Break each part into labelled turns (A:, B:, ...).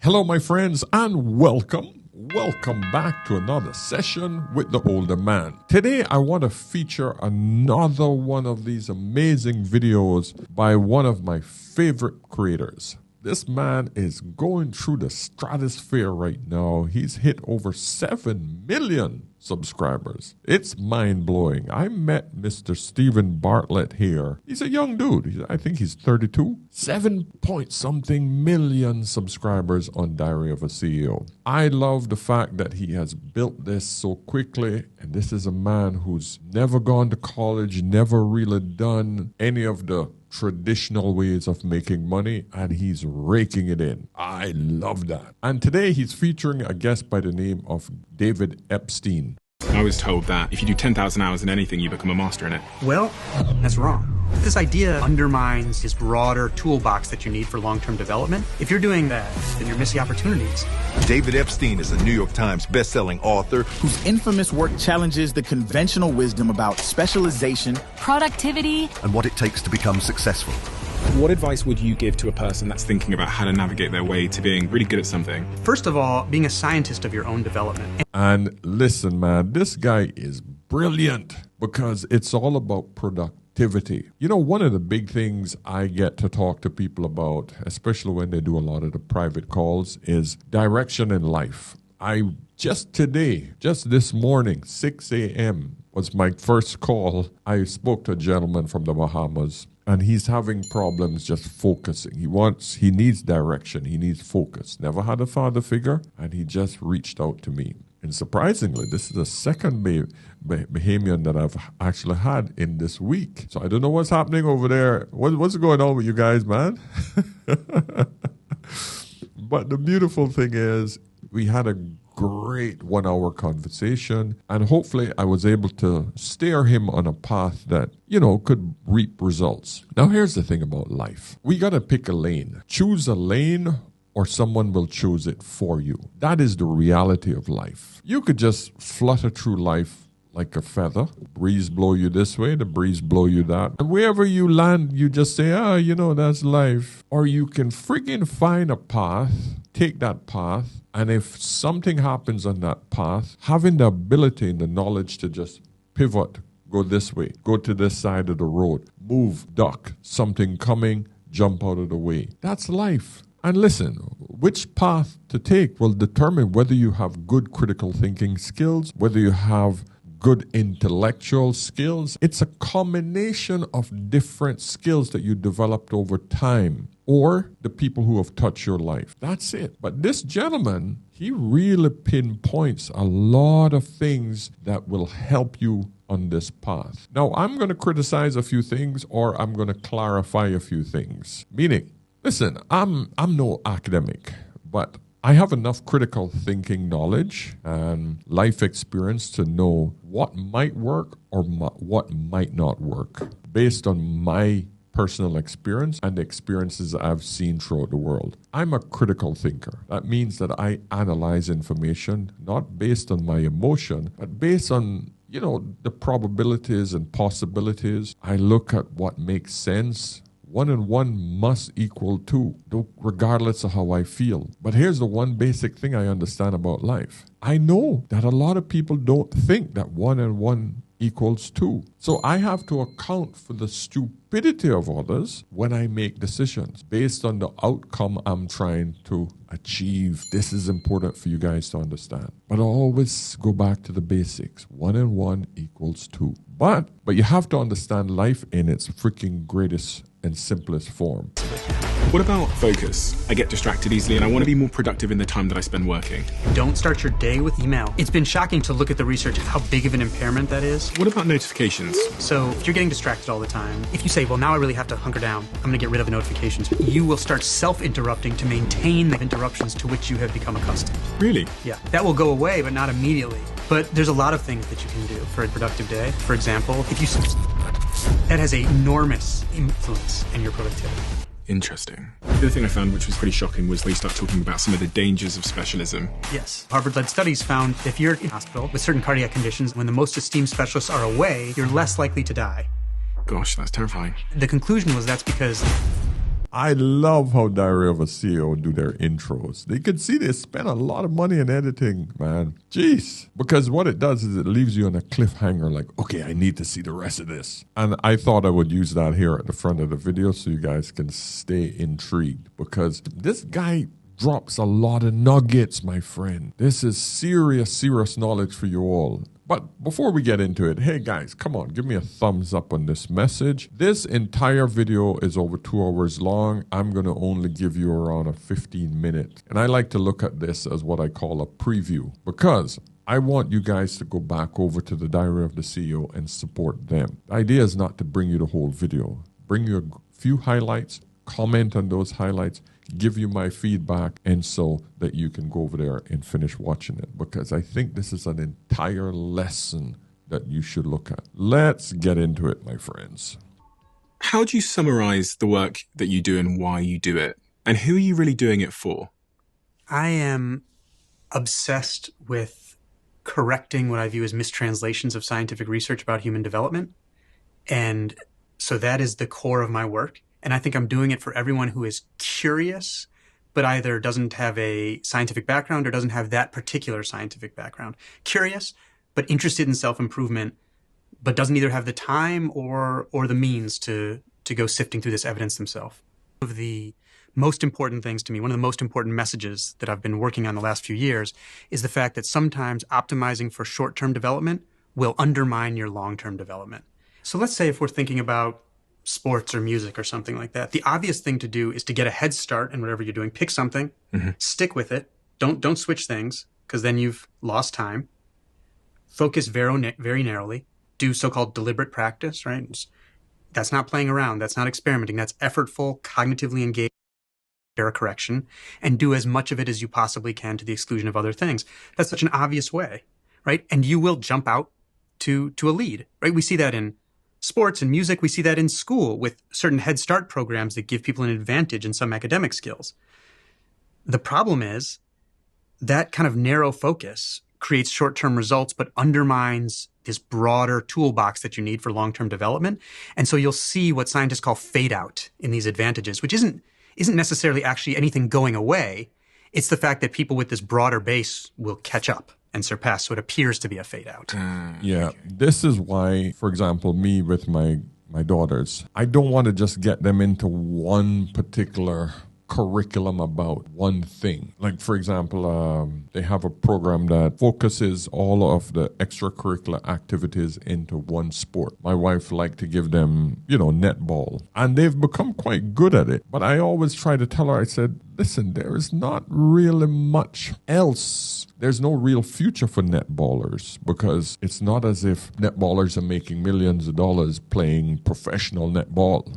A: Hello, my friends, and welcome. Welcome back to another session with the older man. Today, I want to feature another one of these amazing videos by one of my favorite creators. This man is going through the stratosphere right now. He's hit over 7 million subscribers. It's mind-blowing. I met Mr. Stephen Bartlett here. He's a young dude. I think he's 32. 7-point-something million subscribers on Diary of a CEO. I love the fact that he has built this so quickly. And this is a man who's never gone to college, never really done any of the traditional ways of making money, and he's raking it in. I love that. And today he's featuring a guest by the name of David Epstein.
B: I was told that if you do 10,000 hours in anything, you become a master in it.
C: Well, that's wrong. This idea undermines his broader toolbox that you need for long-term development. If you're doing that, then you're missing opportunities.
D: David Epstein is a New York Times best-selling author
E: whose infamous work challenges the conventional wisdom about specialization,
F: productivity,
D: and what it takes to become successful.
B: What advice would you give to a person that's thinking about how to navigate their way to being really good at something?
C: First of all, being a scientist of your own development.
A: And listen, man, this guy is brilliant because it's all about productivity. You know, one of the big things I get to talk to people about, especially when they do a lot of the private calls, is direction in life. Just this morning, 6 a.m. was my first call. I spoke to a gentleman from the Bahamas, and he's having problems just focusing. He needs direction. He needs focus. Never had a father figure, and he just reached out to me. And surprisingly, this is the second Bahamian that I've actually had in this week. So I don't know what's happening over there. What's going on with you guys, man? But the beautiful thing is we had a great 1-hour conversation, and hopefully I was able to steer him on a path that, could reap results. Now, here's the thing about life. We got to pick a lane. Choose a lane, or someone will choose it for you. That is the reality of life. You could just flutter through life like a feather. Breeze blow you this way, the breeze blow you that. And wherever you land, you just say, that's life. Or you can freaking find a path, take that path, and if something happens on that path, having the ability and the knowledge to just pivot, go this way, go to this side of the road, move, duck, something coming, jump out of the way. That's life. And listen, which path to take will determine whether you have good critical thinking skills, whether you have good intellectual skills. It's a combination of different skills that you developed over time, or the people who have touched your life. That's it. But this gentleman, he really pinpoints a lot of things that will help you on this path. Now, I'm going to criticize a few things, or I'm going to clarify a few things. Meaning, listen, I'm no academic, but I have enough critical thinking knowledge and life experience to know what might work or what might not work based on my personal experience and the experiences I've seen throughout the world. I'm a critical thinker. That means that I analyze information not based on my emotion, but based on the probabilities and possibilities. I look at what makes sense. 1 and 1 must equal 2, regardless of how I feel. But here's the one basic thing I understand about life. I know that a lot of people don't think that 1 and 1 equals 2. So I have to account for the stupidity of others when I make decisions based on the outcome I'm trying to achieve. This is important for you guys to understand. But I always go back to the basics. 1 and 1 equals 2. But you have to understand life in its freaking greatest and simplest form.
B: What about focus? I get distracted easily and I want to be more productive in the time that I spend working.
C: Don't start your day with email. It's been shocking to look at the research of how big of an impairment that is.
B: What about notifications?
C: So if you're getting distracted all the time, if you say, well, now I really have to hunker down, I'm going to get rid of the notifications, you will start self-interrupting to maintain the interruptions to which you have become accustomed.
B: Really?
C: Yeah. That will go away, but not immediately. But there's a lot of things that you can do for a productive day. For example, that has an enormous influence in your productivity.
B: Interesting. The other thing I found, which was pretty shocking, was they start talking about some of the dangers of specialism.
C: Yes. Harvard-led studies found if you're in a hospital with certain cardiac conditions, when the most esteemed specialists are away, you're less likely to die.
B: Gosh, that's terrifying.
C: The conclusion was that's because
A: I love how Diary of a CEO do their intros. They can see they spend a lot of money in editing, man. Jeez. Because what it does is it leaves you on a cliffhanger like, okay, I need to see the rest of this. And I thought I would use that here at the front of the video so you guys can stay intrigued. Because this guy drops a lot of nuggets, my friend. This is serious knowledge for you all. But before we get into it, hey guys, come on, give me a thumbs up on this message. This entire video is over 2 hours long. I'm going to only give you around a 15-minute. And I like to look at this as what I call a preview because I want you guys to go back over to the Diary of the CEO and support them. The idea is not to bring you the whole video. Bring you a few highlights, comment on those highlights, give you my feedback, and so that you can go over there and finish watching it, because I think this is an entire lesson that you should look at. Let's get into it, my friends.
B: How do you summarize the work that you do and why you do it? And who are you really doing it for?
C: I am obsessed with correcting what I view as mistranslations of scientific research about human development. And so that is the core of my work. And I think I'm doing it for everyone who is curious, but either doesn't have a scientific background or doesn't have that particular scientific background. Curious, but interested in self-improvement, but doesn't either have the time or the means to go sifting through this evidence themselves. One of the most important things to me, one of the most important messages that I've been working on the last few years is the fact that sometimes optimizing for short-term development will undermine your long-term development. So let's say if we're thinking about sports or music or something like that, the obvious thing to do is to get a head start in whatever you're doing. Pick something, stick with it. Don't switch things, because then you've lost time. Focus very narrowly. Do so-called deliberate practice, right? That's not playing around. That's not experimenting. That's effortful, cognitively engaged error correction, and do as much of it as you possibly can to the exclusion of other things. That's such an obvious way, right? And you will jump out to a lead, right? We see that in sports and music. We see that in school with certain Head Start programs that give people an advantage in some academic skills. The problem is that kind of narrow focus creates short-term results, but undermines this broader toolbox that you need for long-term development. And so you'll see what scientists call fade out in these advantages, which isn't necessarily actually anything going away. It's the fact that people with this broader base will catch up and surpass. So it appears to be a fade out.
A: Yeah, this is why, for example, me with my daughters, I don't want to just get them into one particular curriculum about one thing. Like, for example, they have a program that focuses all of the extracurricular activities into one sport. My wife liked to give them, netball, and they've become quite good at it. But I always try to tell her, I said, listen, there is not really much else. There's no real future for netballers, because it's not as if netballers are making millions of dollars playing professional netball,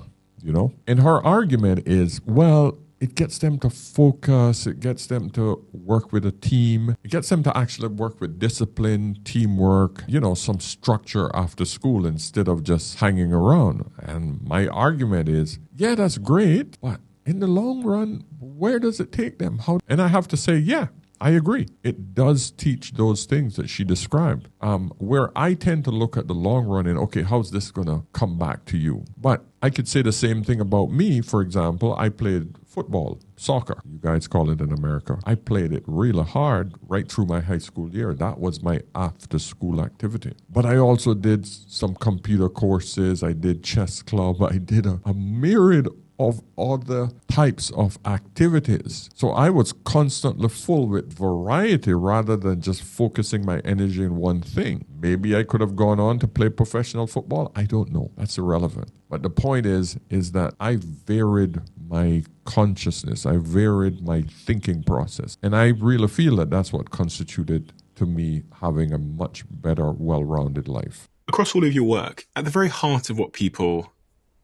A: And her argument is, well, it gets them to focus, it gets them to work with a team, it gets them to actually work with discipline, teamwork, some structure after school instead of just hanging around. And my argument is, yeah, that's great, but in the long run, where does it take them? And I have to say, yeah, I agree. It does teach those things that she described. Where I tend to look at the long run and, okay, how's this going to come back to you? But I could say the same thing about me. For example, I played football, soccer. You guys call it in America. I played it really hard right through my high school year. That was my after-school activity. But I also did some computer courses. I did chess club. I did a myriad of other types of activities. So I was constantly full with variety rather than just focusing my energy in one thing. Maybe I could have gone on to play professional football. I don't know. That's irrelevant. But the point is that I varied my consciousness. I varied my thinking process. And I really feel that that's what constituted to me having a much better, well-rounded life.
B: Across all of your work, at the very heart of what people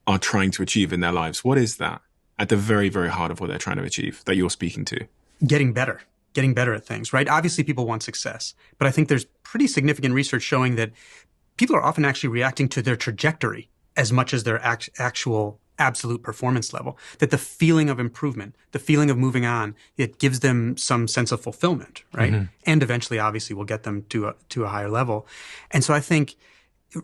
B: are trying to achieve in their lives, what is that at the very, very heart of what they're trying to achieve that you're speaking to?
C: Getting better at things, right? Obviously, people want success, but I think there's pretty significant research showing that people are often actually reacting to their trajectory as much as their actual absolute performance level, that the feeling of improvement, the feeling of moving on, it gives them some sense of fulfillment, right? Mm-hmm. And eventually, obviously, will get them to a higher level. And so I think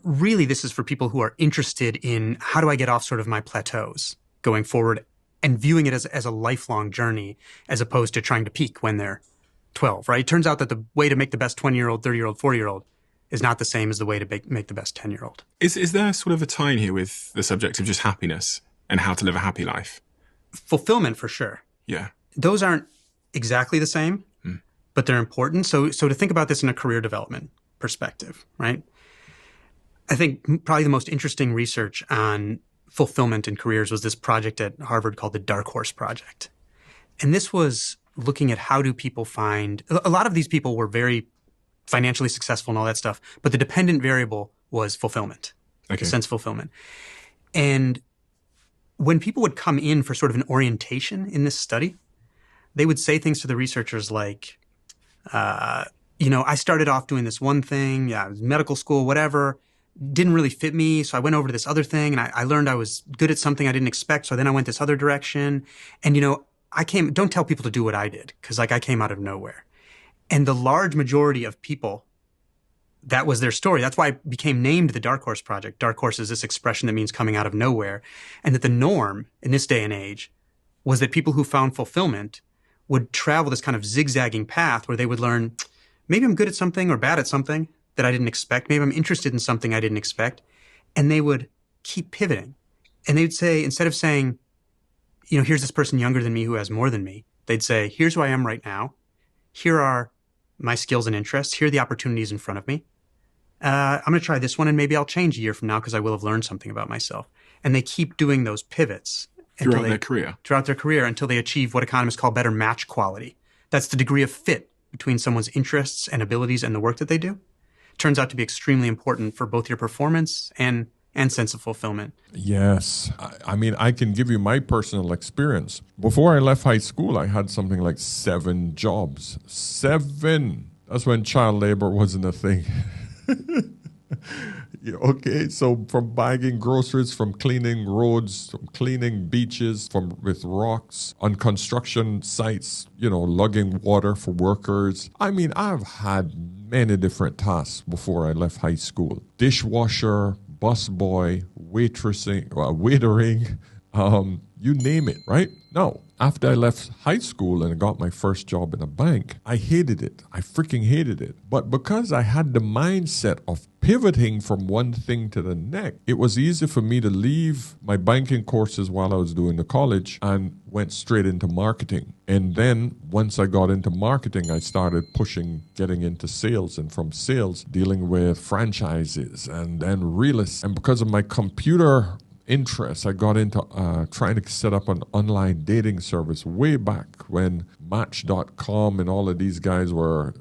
C: really this is for people who are interested in how do I get off sort of my plateaus going forward and viewing it as a lifelong journey as opposed to trying to peak when they're 12, right? It turns out that the way to make the best 20-year-old, 30-year-old, 40-year-old is not the same as the way to make the best 10-year-old.
B: Is there sort of a tie in here with the subject of just happiness and how to live a happy life?
C: Fulfillment, for sure.
B: Yeah.
C: Those aren't exactly the same, but they're important. So to think about this in a career development perspective, right? I think probably the most interesting research on fulfillment in careers was this project at Harvard called the Dark Horse Project. And this was looking at how do people find, a lot of these people were very financially successful and all that stuff, but the dependent variable was fulfillment,
B: Okay.
C: sense of fulfillment. And when people would come in for sort of an orientation in this study, they would say things to the researchers like, I started off doing this one thing, it was medical school, whatever, didn't really fit me, so I went over to this other thing, and I learned I was good at something I didn't expect, so then I went this other direction. And, don't tell people to do what I did, because I came out of nowhere. And the large majority of people, that was their story. That's why it became named the Dark Horse Project. Dark horse is this expression that means coming out of nowhere. And that the norm in this day and age was that people who found fulfillment would travel this kind of zigzagging path where they would learn, maybe I'm good at something or bad at something that I didn't expect. Maybe I'm interested in something I didn't expect. And they would keep pivoting. And they'd say, instead of saying, here's this person younger than me who has more than me, they'd say, here's who I am right now. Here are my skills and interests. Here are the opportunities in front of me. I'm going to try this one, and maybe I'll change a year from now because I will have learned something about myself. And they keep doing those pivots
B: Throughout their career.
C: Throughout their career until they achieve what economists call better match quality. That's the degree of fit between someone's interests and abilities and the work that they do. It turns out to be extremely important for both your performance and sense of fulfillment.
A: Yes. I mean, I can give you my personal experience. Before I left high school, I had something like 7 jobs. 7. That's when child labor wasn't a thing. Okay, so from bagging groceries, from cleaning roads, from cleaning beaches, with rocks, on construction sites, lugging water for workers. I mean, I've had many different tasks before I left high school. Dishwasher, busboy, waitering, you name it, right? Now, after I left high school and got my first job in a bank, I hated it. I freaking hated it. But because I had the mindset of pivoting from one thing to the next, it was easy for me to leave my banking courses while I was doing the college and went straight into marketing. And then once I got into marketing, I started getting into sales, and from sales, dealing with franchises and then real estate. And because of my computer interest, I got into trying to set up an online dating service way back when Match.com and all of these guys were,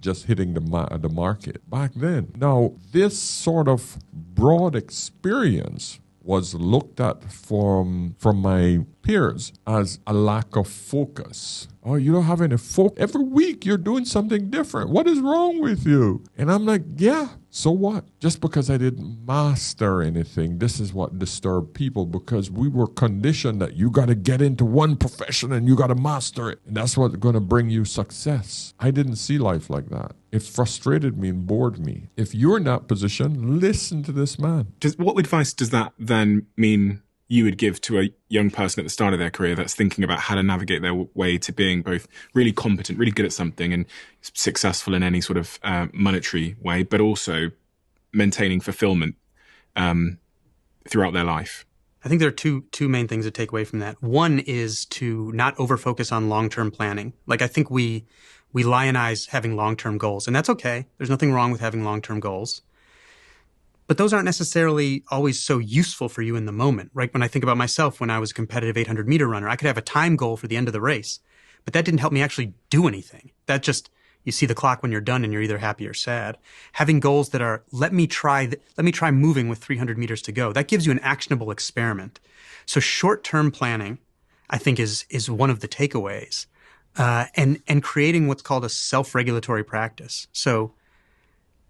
A: just hitting the market back then. Now, this sort of broad experience was looked at from my peers as a lack of focus. Oh, you don't have any focus. Every week you're doing something different. What is wrong with you? And I'm like, yeah, so what? Just because I didn't master anything, this is what disturbed people, because we were conditioned that you got to get into one profession and you got to master it. And that's what's going to bring you success. I didn't see life like that. It frustrated me and bored me. If you're in that position, listen to this man.
B: What advice does that then mean you would give to a young person at the start of their career that's thinking about how to navigate their way to being both really competent, really good at something and successful in any sort of monetary way, but also maintaining fulfillment throughout their life?
C: I think there are two main things to take away from that. One is to not over-focus on long-term planning. Like, I think we lionize having long-term goals, and that's okay. There's nothing wrong with having long-term goals. But those aren't necessarily always so useful for you in the moment, right? When I think about myself, when I was a competitive 800-meter runner, I could have a time goal for the end of the race, but that didn't help me actually do anything. That just, you see the clock when you're done and you're either happy or sad. Having goals that are, let me try moving with 300 meters to go. That gives you an actionable experiment. So short-term planning, I think, is one of the takeaways, and creating what's called a self-regulatory practice. So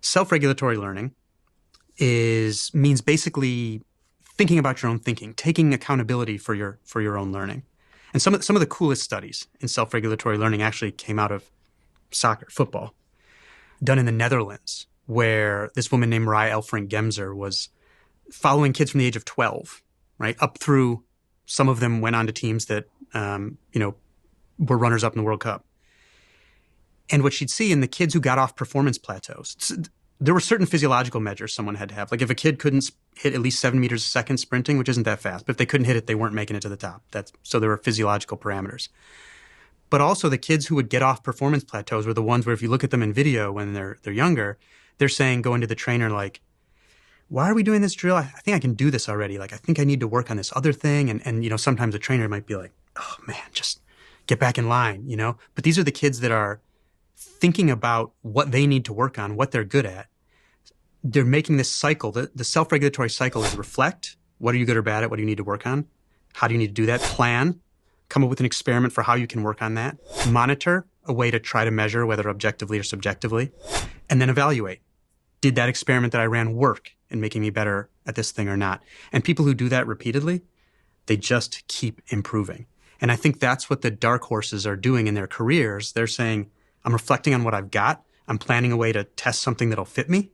C: self-regulatory learning means basically thinking about your own thinking, taking accountability for your own learning. And some of the coolest studies in self-regulatory learning actually came out of football, done in the Netherlands, where this woman named Maria Elfrink Gemser was following kids from the age of 12, right, up through Some of them went on to teams that, were runners-up in the World Cup. And what she'd see in the kids who got off performance plateaus, there were certain physiological measures someone had to have. Like if a kid couldn't hit at least 7 meters a second sprinting, which isn't that fast, but if they couldn't hit it, they weren't making it to the top. So there were physiological parameters. But also the kids who would get off performance plateaus were the ones where if you look at them in video when they're younger, they're saying, going to the trainer like, why are we doing this drill? I think I can do this already. Like, I think I need to work on this other thing. And sometimes the trainer might be like, oh man, just get back in line, But these are the kids that are thinking about what they need to work on, what they're good at. They're making this cycle. The self-regulatory cycle is reflect. What are you good or bad at? What do you need to work on? How do you need to do that? Plan. Come up with an experiment for how you can work on that. Monitor, a way to try to measure whether objectively or subjectively. And then evaluate. Did that experiment that I ran work in making me better at this thing or not? And people who do that repeatedly, they just keep improving. And I think that's what the dark horses are doing in their careers. They're saying, I'm reflecting on what I've got. I'm planning a way to test something that'll fit me.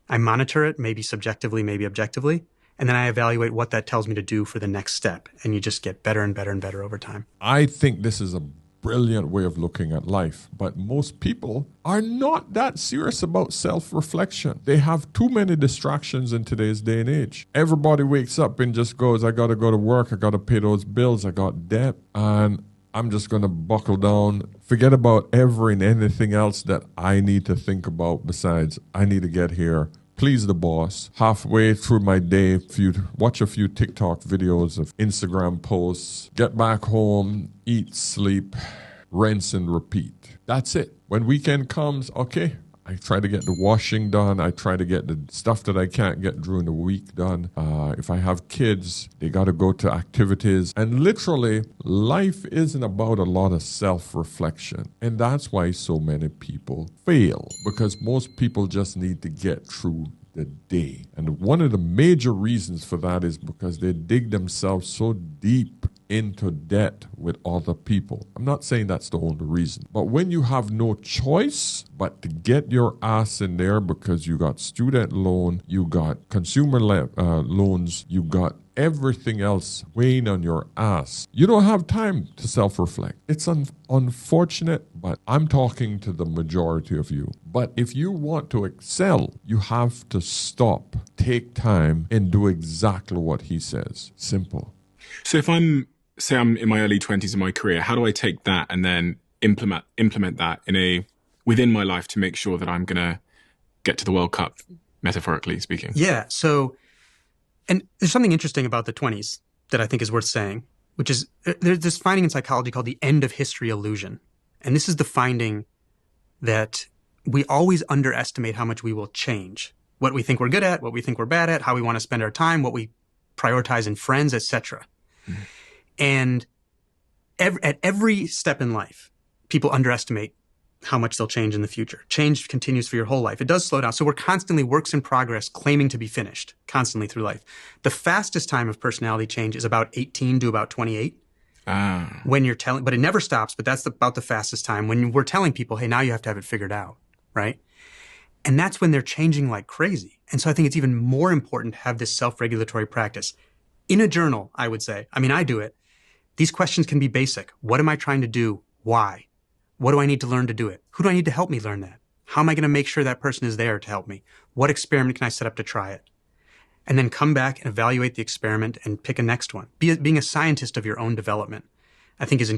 C: I monitor it, maybe subjectively, maybe objectively. And then I evaluate what that tells me to do for the next step. And you just get better and better and better over time.
A: I think this is a brilliant way of looking at life, but most people are not that serious about self-reflection. They have too many distractions in today's day and age. Everybody wakes up and just goes, I got to go to work, I got to pay those bills, I got debt, and I'm just going to buckle down, forget about ever and anything else that I need to think about besides I need to get here, please the boss. Halfway through my day, watch a few TikTok videos of Instagram posts, get back home, eat, sleep, rinse and repeat. That's it. When weekend comes, okay, I try to get the washing done. I try to get the stuff that I can't get during the week done. If I have kids, they got to go to activities. And literally, life isn't about a lot of self-reflection. And that's why so many people fail, because most people just need to get through the day. And one of the major reasons for that is because they dig themselves so deep into debt with other people. I'm not saying that's the only reason, but when you have no choice but to get your ass in there because you got student loan, you got consumer loans, you got everything else weighing on your ass, you don't have time to self-reflect. It's unfortunate, but I'm talking to the majority of you. But if you want to excel, you have to stop, take time, and do exactly what he says. Simple.
B: So if I'm in my early 20s in my career, how do I take that and then implement that within my life to make sure that I'm going to get to the World Cup, metaphorically speaking?
C: Yeah. So, and there's something interesting about the 20s that I think is worth saying, which is there's this finding in psychology called the end of history illusion. And this is the finding that we always underestimate how much we will change, what we think we're good at, what we think we're bad at, how we want to spend our time, what we prioritize in friends, etc. Mm-hmm. And at every step in life, people underestimate how much they'll change in the future. Change continues for your whole life. It does slow down. So we're constantly works in progress, claiming to be finished, constantly through life. The fastest time of personality change is about 18 to about 28. When you're telling, but it never stops, but that's about the fastest time when we're telling people, hey, now you have to have it figured out, right? And that's when they're changing like crazy. And so I think it's even more important to have this self-regulatory practice. In a journal, I would say, I do it. These questions can be basic. What am I trying to do? Why? What do I need to learn to do it? Who do I need to help me learn that? How am I going to make sure that person is there to help me? What experiment can I set up to try it? And then come back and evaluate the experiment and pick a next one. Being a scientist of your own development, I think it's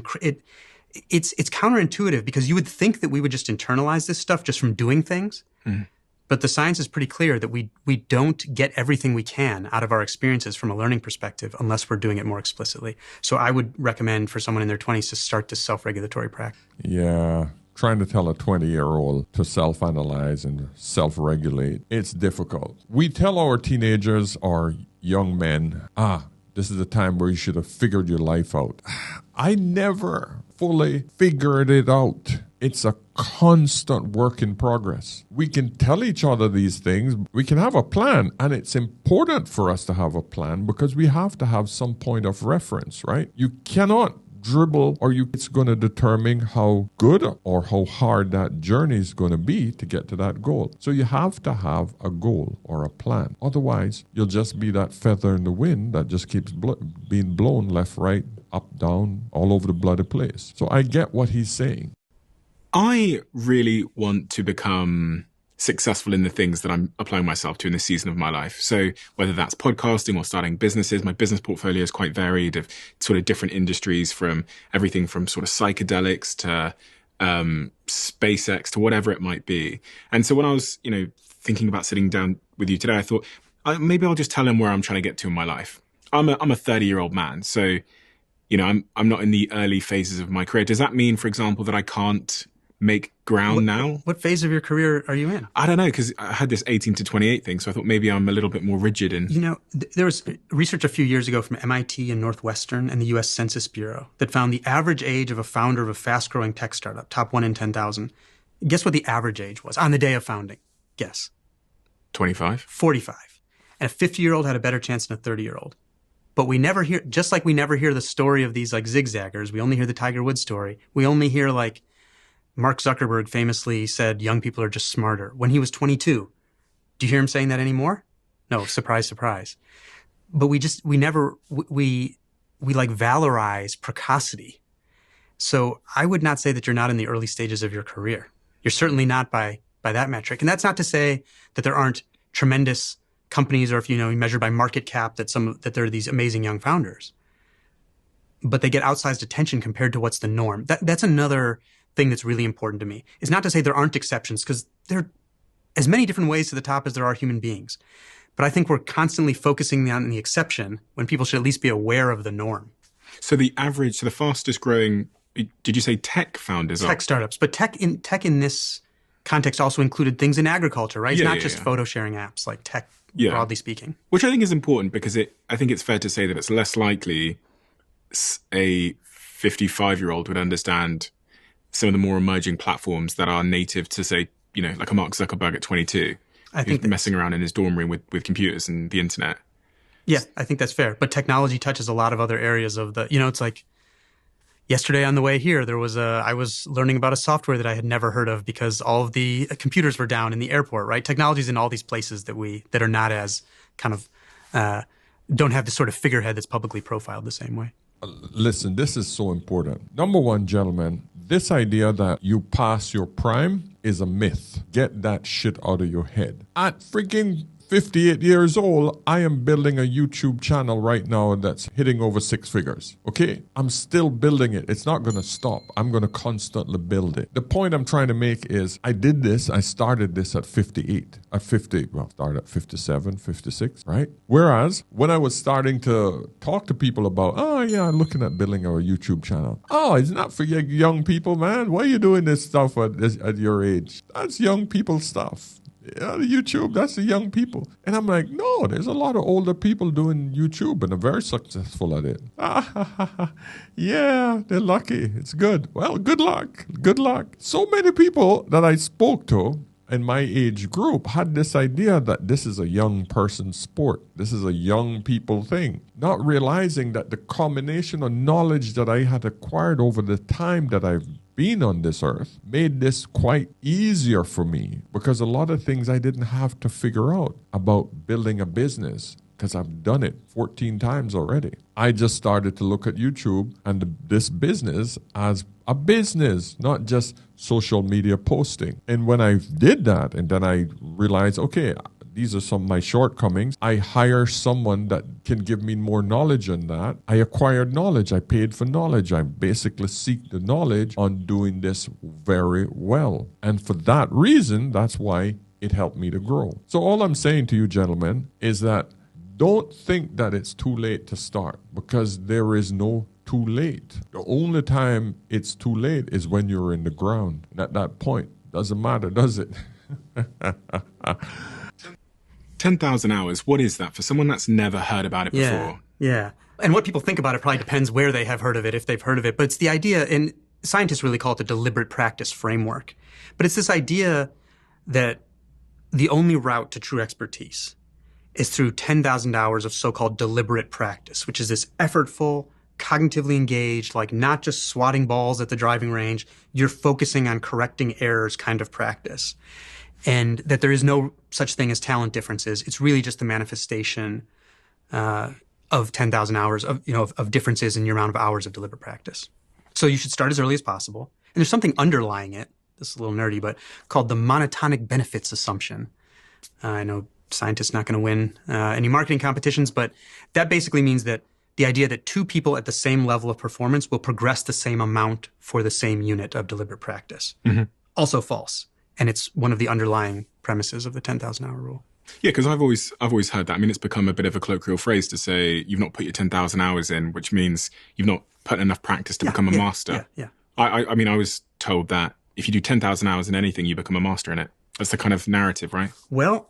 C: counterintuitive because you would think that we would just internalize this stuff just from doing things. Mm. But the science is pretty clear that we don't get everything we can out of our experiences from a learning perspective unless we're doing it more explicitly. So I would recommend for someone in their 20s to start this self-regulatory practice.
A: Yeah. Trying to tell a 20-year-old to self-analyze and self-regulate, it's difficult. We tell our teenagers or young men, this is the time where you should have figured your life out. I never fully figured it out. It's a constant work in progress. We can tell each other these things. We can have a plan, and it's important for us to have a plan because we have to have some point of reference, right? You cannot dribble or it's going to determine how good or how hard that journey is going to be to get to that goal. So you have to have a goal or a plan. Otherwise, you'll just be that feather in the wind that just keeps being blown left, right, up, down, all over the bloody place. So I get what he's saying.
B: I really want to become successful in the things that I'm applying myself to in this season of my life. So whether that's podcasting or starting businesses, my business portfolio is quite varied of sort of different industries, from everything from sort of psychedelics to SpaceX to whatever it might be. And so when I was, thinking about sitting down with you today, I thought maybe I'll just tell him where I'm trying to get to in my life. I'm a 30-year-old man. So, I'm not in the early phases of my career. Does that mean, for example, that I can't make ground now?
C: What phase of your career are you in?
B: I don't know, because I had this 18 to 28 thing, so I thought maybe I'm a little bit more rigid.
C: There was research a few years ago from MIT and Northwestern and the U.S. Census Bureau that found the average age of a founder of a fast-growing tech startup, top 1 in 10,000. Guess what the average age was on the day of founding? Guess.
B: 25?
C: 45. And a 50-year-old had a better chance than a 30-year-old. But we never hear, just like we never hear the story of these like zigzaggers, we only hear the Tiger Woods story. We only hear like Mark Zuckerberg famously said young people are just smarter when he was 22. Do you hear him saying that anymore? No, surprise, surprise. But we like valorize precocity. So I would not say that you're not in the early stages of your career. You're certainly not by that metric. And that's not to say that there aren't tremendous companies, or if you measure by market cap, that there are these amazing young founders. But they get outsized attention compared to what's the norm. That's another thing that's really important to me. Is not to say there aren't exceptions, because there are as many different ways to the top as there are human beings. But I think we're constantly focusing on the exception when people should at least be aware of the norm.
B: So the fastest growing, did you say tech founders?
C: Tech startups. But tech in this context also included things in agriculture, right? It's not just photo sharing apps, like tech, broadly speaking.
B: Which I think is important, because I think it's fair to say that it's less likely a 55-year-old would understand some of the more emerging platforms that are native to, say, like a Mark Zuckerberg at 22. I think messing around in his dorm room with computers and the internet.
C: Yeah, I think that's fair. But technology touches a lot of other areas of the, it's like yesterday on the way here, I was learning about a software that I had never heard of because all of the computers were down in the airport, right? Technology's in all these places that are not as kind of, don't have the sort of figurehead that's publicly profiled the same way.
A: Listen, this is so important. Number one, gentlemen, this idea that you pass your prime is a myth. Get that shit out of your head. At freaking 58 years old, I am building a YouTube channel right now that's hitting over 6 figures. Okay? I'm still building it. It's not going to stop. I'm going to constantly build it. The point I'm trying to make is I started this at 58. Started at 57, 56, right? Whereas when I was starting to talk to people about, I'm looking at building our YouTube channel. Oh, it's not for young people, man. Why are you doing this stuff at your age? That's young people stuff. YouTube, that's the young people. And I'm like, no, there's a lot of older people doing YouTube and are very successful at it. Yeah, they're lucky. It's good. Well, good luck. Good luck. So many people that I spoke to in my age group had this idea that this is a young person's sport. This is a young people thing. Not realizing that the combination of knowledge that I had acquired over the time that I've been on this earth made this quite easier for me, because a lot of things I didn't have to figure out about building a business, because I've done it 14 times already. I just started to look at YouTube and this business as a business, not just social media posting. And when I did that, and then I realized, okay, these are some of my shortcomings. I hire someone that can give me more knowledge on that. I acquired knowledge. I paid for knowledge. I basically seek the knowledge on doing this very well. And for that reason, that's why it helped me to grow. So all I'm saying to you, gentlemen, is that don't think that it's too late to start, because there is no too late. The only time it's too late is when you're in the ground. And at that point, doesn't matter, does it?
B: 10,000 hours, what is that for someone that's never heard about it before?
C: Yeah. And what people think about it probably depends where they have heard of it, if they've heard of it. But it's the idea, and scientists really call it the deliberate practice framework. But it's this idea that the only route to true expertise is through 10,000 hours of so-called deliberate practice, which is this effortful, cognitively engaged, like not just swatting balls at the driving range. You're focusing on correcting errors kind of practice. And that there is no such thing as talent differences. It's really just the manifestation of 10,000 hours of differences in your amount of hours of deliberate practice. So you should start as early as possible. And there's something underlying it. This is a little nerdy, but called the monotonic benefits assumption. I know scientists not going to win any marketing competitions, but that basically means that the idea that two people at the same level of performance will progress the same amount for the same unit of deliberate practice. Mm-hmm. Also false. And it's one of the underlying premises of the 10,000 hour rule.
B: Yeah, because I've always heard that. I mean, it's become a bit of a colloquial phrase to say you've not put your 10,000 hours in, which means you've not put enough practice to become a master.
C: Yeah.
B: I mean, I was told that if you do 10,000 hours in anything, you become a master in it. That's the kind of narrative, right?
C: Well,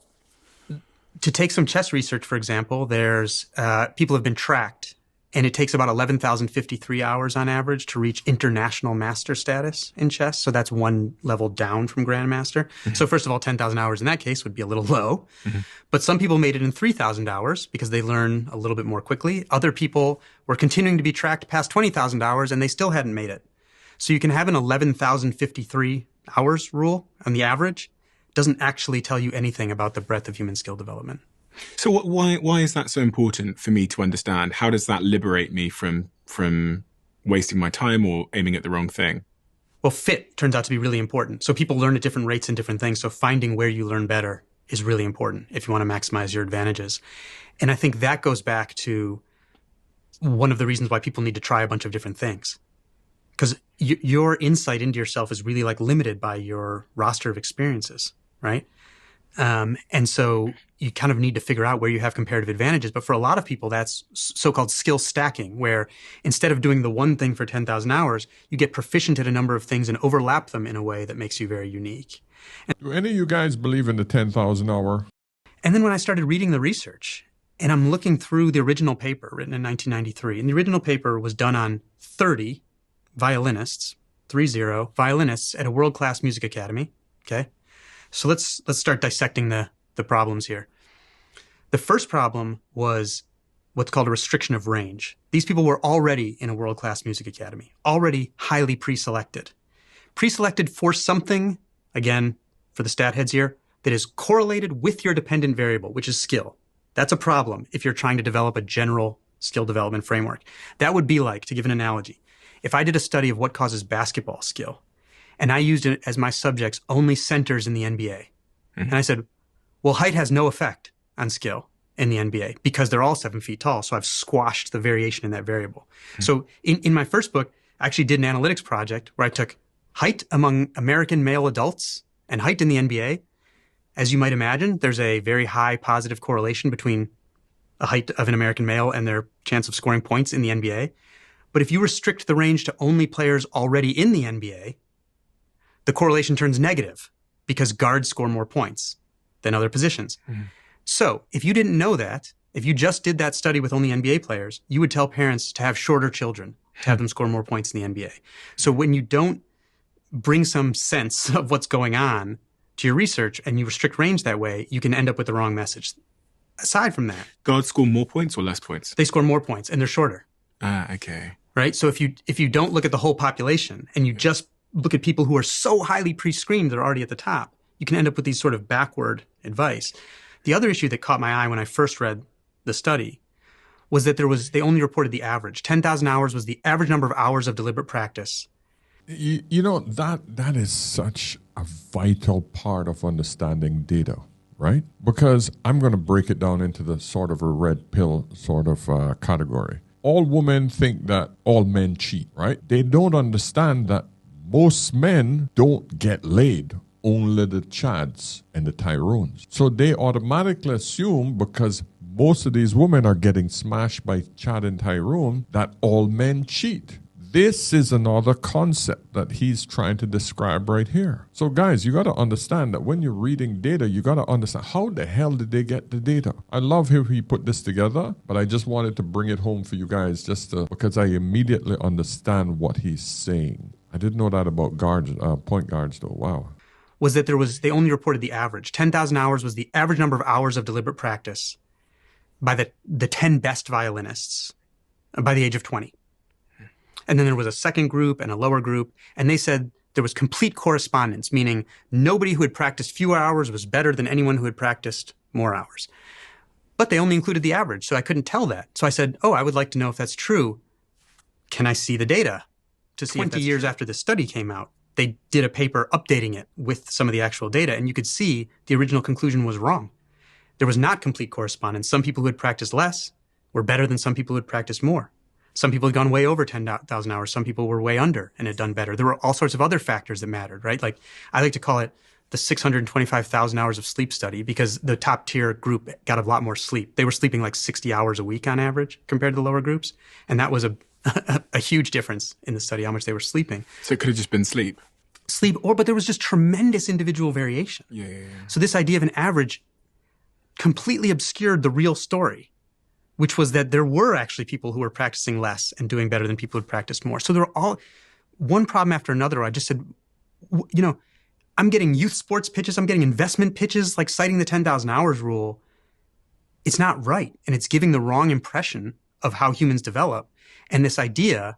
C: to take some chess research, for example, there's people have been tracked, and it takes about 11,053 hours on average to reach international master status in chess. So that's one level down from grandmaster. Mm-hmm. So first of all, 10,000 hours in that case would be a little low. Mm-hmm. But some people made it in 3,000 hours because they learn a little bit more quickly. Other people were continuing to be tracked past 20,000 hours, and they still hadn't made it. So you can have an 11,053 hours rule on the average. Doesn't actually tell you anything about the breadth of human skill development.
B: So why is that so important for me to understand? How does that liberate me from wasting my time or aiming at the wrong thing?
C: Well, fit turns out to be really important. So people learn at different rates in different things. So finding where you learn better is really important if you want to maximize your advantages. And I think that goes back to one of the reasons why people need to try a bunch of different things. Because your insight into yourself is really like limited by your roster of experiences, right? And so you kind of need to figure out where you have comparative advantages. But for a lot of people, that's so-called skill stacking, where instead of doing the one thing for 10,000 hours, you get proficient at a number of things and overlap them in a way that makes you very unique.
A: Do any of you guys believe in the 10,000 hour?
C: And then when I started reading the research, and I'm looking through the original paper written in 1993, and the original paper was done on 30 violinists, 30 violinists at a world-class music academy, okay? So let's start dissecting the problems here. The first problem was what's called a restriction of range. These people were already in a world-class music academy, already highly pre-selected. Pre-selected for something, again, for the stat heads here, that is correlated with your dependent variable, which is skill. That's a problem if you're trying to develop a general skill development framework. That would be like, to give an analogy, if I did a study of what causes basketball skill, and I used it as my subjects only centers in the NBA. Mm-hmm. And I said, well, height has no effect on skill in the NBA because they're all 7 feet tall. So I've squashed the variation in that variable. Mm-hmm. So in my first book, I actually did an analytics project where I took height among American male adults and height in the NBA. As you might imagine, there's a very high positive correlation between the height of an American male and their chance of scoring points in the NBA. But if you restrict the range to only players already in the NBA, the correlation turns negative because guards score more points than other positions. Mm-hmm. So if you didn't know that, if you just did that study with only NBA players, you would tell parents to have shorter children, to have them score more points in the NBA. So when you don't bring some sense of what's going on to your research and you restrict range that way, you can end up with the wrong message. Aside from that,
B: guards score more points or less points?
C: They score more points and they're shorter.
B: Okay.
C: Right? So if you don't look at the whole population and you just look at people who are so highly pre-screened they're already at the top, you can end up with these sort of backward advice. The other issue that caught my eye when I first read the study was that they only reported the average. 10,000 hours was the average number of hours of deliberate practice.
A: You know, that is such a vital part of understanding data, right? Because I'm going to break it down into the sort of a red pill sort of category. All women think that all men cheat, right? They don't understand that most men don't get laid, only the Chads and the Tyrones. So they automatically assume, because most of these women are getting smashed by Chad and Tyrone, that all men cheat. This is another concept that he's trying to describe right here. So guys, you got to understand that when you're reading data, you got to understand how the hell did they get the data? I love how he put this together, but I just wanted to bring it home for you guys because I immediately understand what he's saying. I didn't know that about guards, point guards though. Wow.
C: Was that they only reported the average. 10,000 hours was the average number of hours of deliberate practice by the 10 best violinists by the age of 20. And then there was a second group and a lower group, and they said there was complete correspondence, meaning nobody who had practiced fewer hours was better than anyone who had practiced more hours. But they only included the average, so I couldn't tell that. So I said, I would like to know if that's true. Can I see the data to see 20 years after the study came out? They did a paper updating it with some of the actual data, and you could see the original conclusion was wrong. There was not complete correspondence. Some people who had practiced less were better than some people who had practiced more. Some people had gone way over 10,000 hours. Some people were way under and had done better. There were all sorts of other factors that mattered, right? Like I like to call it the 625,000 hours of sleep study, because the top tier group got a lot more sleep. They were sleeping like 60 hours a week on average compared to the lower groups. And that was a huge difference in the study, how much they were sleeping.
B: So it could have just been sleep.
C: But there was just tremendous individual variation.
B: Yeah.
C: So this idea of an average completely obscured the real story, which was that there were actually people who were practicing less and doing better than people who practiced more. So there were all one problem after another. I just said, I'm getting youth sports pitches. I'm getting investment pitches, like citing the 10,000 hours rule. It's not right. And it's giving the wrong impression of how humans develop. And this idea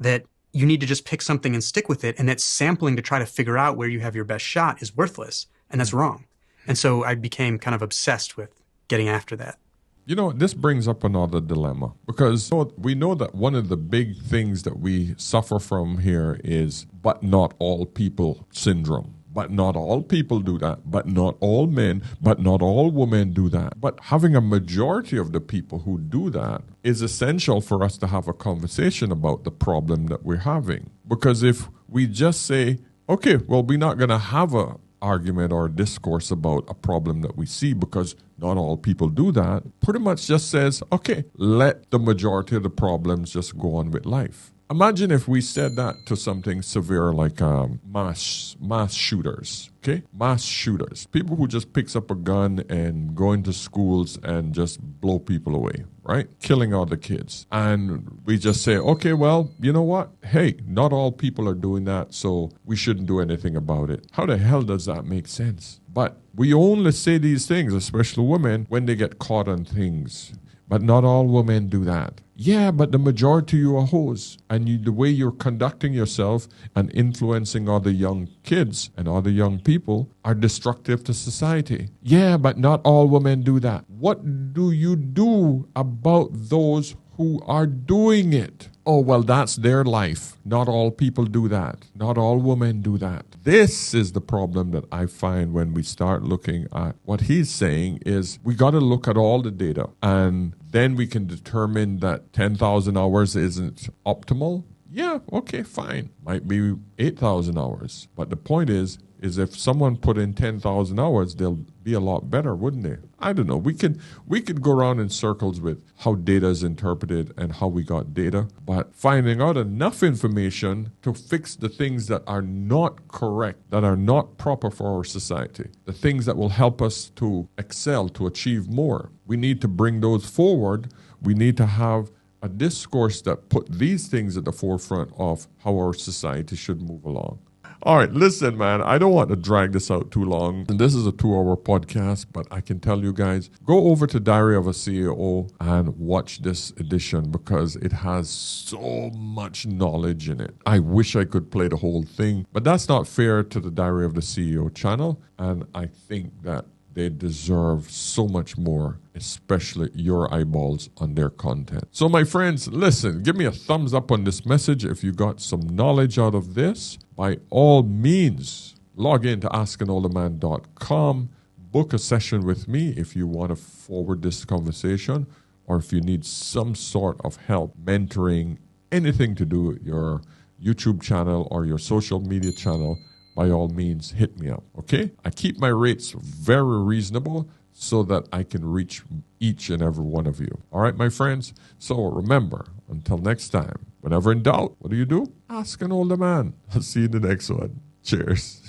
C: that you need to just pick something and stick with it, and that sampling to try to figure out where you have your best shot is worthless. And that's wrong. And so I became kind of obsessed with getting after that.
A: This brings up another dilemma, because we know that one of the big things that we suffer from here is but not all people syndrome. But not all people do that. But not all men, but not all women do that. But having a majority of the people who do that is essential for us to have a conversation about the problem that we're having. Because if we just say, okay, well, we're not going to have a argument or a discourse about a problem that we see because not all people do that, pretty much just says, okay, let the majority of the problems just go on with life. Imagine if we said that to something severe like mass shooters, okay? Mass shooters. People who just picks up a gun and go into schools and just blow people away, right? Killing all the kids. And we just say, okay, well, you know what? Hey, not all people are doing that, so we shouldn't do anything about it. How the hell does that make sense? But we only say these things, especially women, when they get caught on things. But not all women do that. Yeah, but the majority of you are hoes. And the way you're conducting yourself and influencing other young kids and other young people are destructive to society. Yeah, but not all women do that. What do you do about those who are doing it? Oh, well, that's their life. Not all people do that. Not all women do that. This is the problem that I find when we start looking at what he's saying is we got to look at all the data, and then we can determine that 10,000 hours isn't optimal. Yeah, okay, fine. Might be 8,000 hours. But the point is if someone put in 10,000 hours, they'll be a lot better, wouldn't they? I don't know. We could go around in circles with how data is interpreted and how we got data, but finding out enough information to fix the things that are not correct, that are not proper for our society, the things that will help us to excel, to achieve more. We need to bring those forward. We need to have a discourse that put these things at the forefront of how our society should move along. All right, listen, man, I don't want to drag this out too long. And this is a 2-hour podcast, but I can tell you guys, go over to Diary of a CEO and watch this edition because it has so much knowledge in it. I wish I could play the whole thing, but that's not fair to the Diary of the CEO channel. And I think that they deserve so much more, especially your eyeballs on their content. So my friends, listen, give me a thumbs up on this message if you got some knowledge out of this. By all means, log in to askanolderman.com, book a session with me if you want to forward this conversation, or if you need some sort of help, mentoring, anything to do with your YouTube channel or your social media channel. By all means, hit me up, okay? I keep my rates very reasonable so that I can reach each and every one of you. All right, my friends? So remember, until next time, whenever in doubt, what do? Ask an older man. I'll see you in the next one. Cheers.